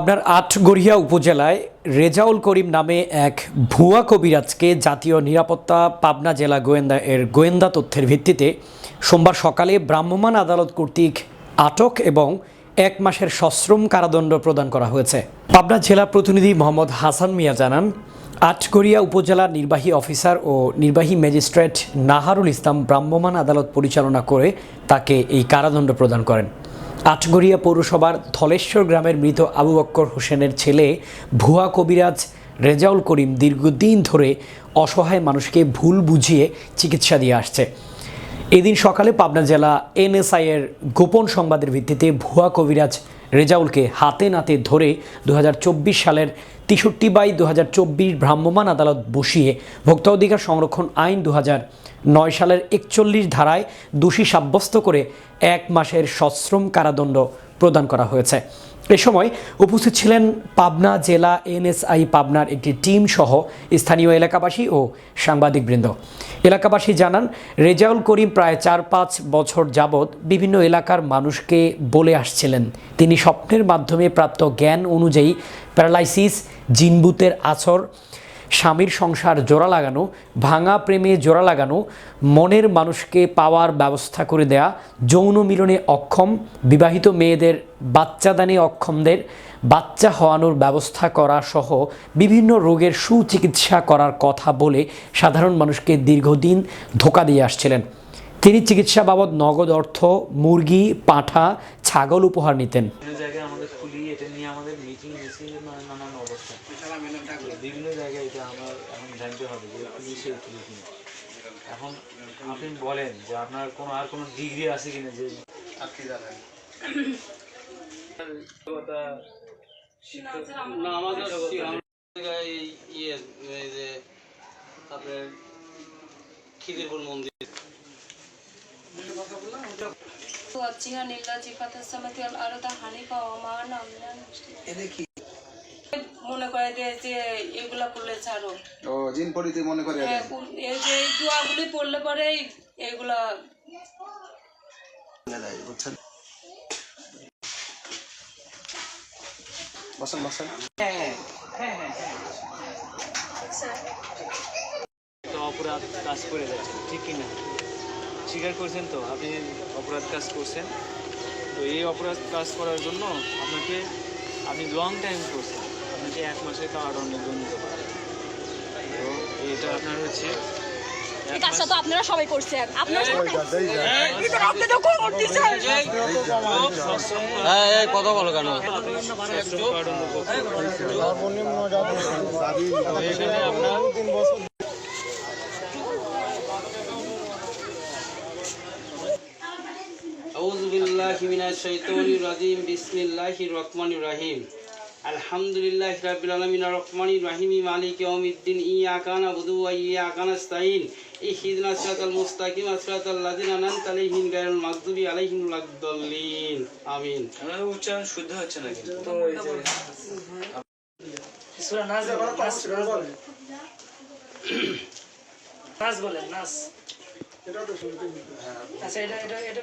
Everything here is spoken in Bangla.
পাবনার আটগড়িয়া উপজেলায় রেজাউল করিম নামে এক ভুয়া কবিরাজকে জাতীয় নিরাপত্তা পাবনা জেলা গোয়েন্দা এর গোয়েন্দা তথ্যের ভিত্তিতে সোমবার সকালে ভ্রাম্যমাণ আদালত কর্তৃক আটক এবং 1 মাসের সশ্রম কারাদণ্ড প্রদান করা হয়েছে। পাবনা জেলা প্রতিনিধি মোহাম্মদ হাসান মিয়া জানান, আটগড়িয়া উপজেলা নির্বাহী অফিসার ও নির্বাহী ম্যাজিস্ট্রেট নাহারুল ইসলাম ভ্রাম্যমাণ আদালত পরিচালনা করে তাকে এই কারাদণ্ড প্রদান করেন। আটগড়িয়া পৌরসভার ধলেশ্বর গ্রামের মৃত আবু বক্কর হোসেনের ছেলে ভুয়া কবিরাজ রেজাউল করিম দীর্ঘদিন ধরে অসহায় মানুষকে ভুল বুঝিয়ে চিকিৎসা দিয়ে আসছে। এদিন সকালে পাবনা জেলা এনএসআই এর গোপন সংবাদের ভিত্তিতে ভুয়া কবিরাজ রেজাউলকে হাতে নাতে ধরে 2024 সালের 63/2024 ভ্রাম্যমাণ আদালত বসিয়ে ভোক্তা অধিকার সংরক্ষণ আইন 2009 সালের 41 ধারায় দোষী সাব্যস্ত করে 1 মাসের সশ্রম কারাদণ্ড প্রদান করা হয়েছে। এ সময় উপস্থিত ছিলেন পাবনা জেলা এনএসআই পাবনার একটি টিম সহ স্থানীয় এলাকাবাসী ও সাংবাদিকবৃন্দ। এলাকাবাসী জানান, রেজাউল করিম প্রায় 4-5 বছর যাবৎ বিভিন্ন এলাকার মানুষকে বলে আসছিলেন তিনি স্বপ্নের মাধ্যমে প্রাপ্ত জ্ঞান অনুযায়ী প্যারালাইসিস, জিনভূতের আছর, স্বামীর সংসার জোড়া লাগানো, ভাঙা প্রেমে জোড়া লাগানো, মনের মানুষকে পাওয়ার ব্যবস্থা করে দেয়া, যৌন মিলনে অক্ষম, বিবাহিত মেয়েদের বাচ্চাদানে অক্ষমদের বাচ্চা হওয়ানোর ব্যবস্থা করা সহ বিভিন্ন রোগের সুচিকিৎসা করার কথা বলে সাধারণ মানুষকে দীর্ঘদিন ধোঁকা দিয়ে আসছিলেন। তিনি চিকিৎসা বাবদ নগদ অর্থ, মুরগি, পাঁঠা, ছাগল উপহার নিতেন। বিভিন্ন জায়গায় এটা আমার এখন জানতে হবে যে পুলিশের পুলিশ এখন আপনি বলেন যে আপনার কোনো ডিগ্রি আছে কিনা যে আর কি জানেন না আমাদের ইয়ে যে আপনার খিদিরপুর মন্দির মনে করে যে এগুলা করলে ছাড়ো ও জিন পরিতে মনে করে এই যে এই দোয়াগুলি পড়লে পরে এগুলা বুঝছেন। বসেন বসেন। তো অপরাধ কাজ করে যাচ্ছেন, ঠিক কিনা? স্বীকার করছেন তো আপনি অপরাধ কাজ করছেন। তো এই অপরাধ কাজ করার জন্য আপনি লং টাইম করছেন, আপনাকে 1 মাসের কারাদণ্ড দিতে পারে। তো এটা আপনার হচ্ছে এই কাজটা তো আপনারা সবাই করছেন, আপনারা কথা বলো কেন? আউযু বিল্লাহি মিনাশ শাইতানির রাজিম। বিসমিল্লাহির রহমানির রহিম। আলহামদুলিল্লাহি রাব্বিল আলামিন আর রহমানির রহিম মালিকি ইয়াউমিদ্দিন ইয়াকা না'বুদু ওয়া ইয়াকা নাস্তাঈন ইহদিনাস সিরাতাল মুস্তাকিম সিরাতাল লাযিনা আন'আমতা আলাইহিম গায়রিল মাগদুবি আলাইহিম ওয়ালাদ-দাল্লিন। আমিন। আমার উচ্চারণ শুদ্ধ হচ্ছে না কিন্তু তো এই যে সূরা নাস বলেন নাস এটা তো শুনতে। আচ্ছা এটা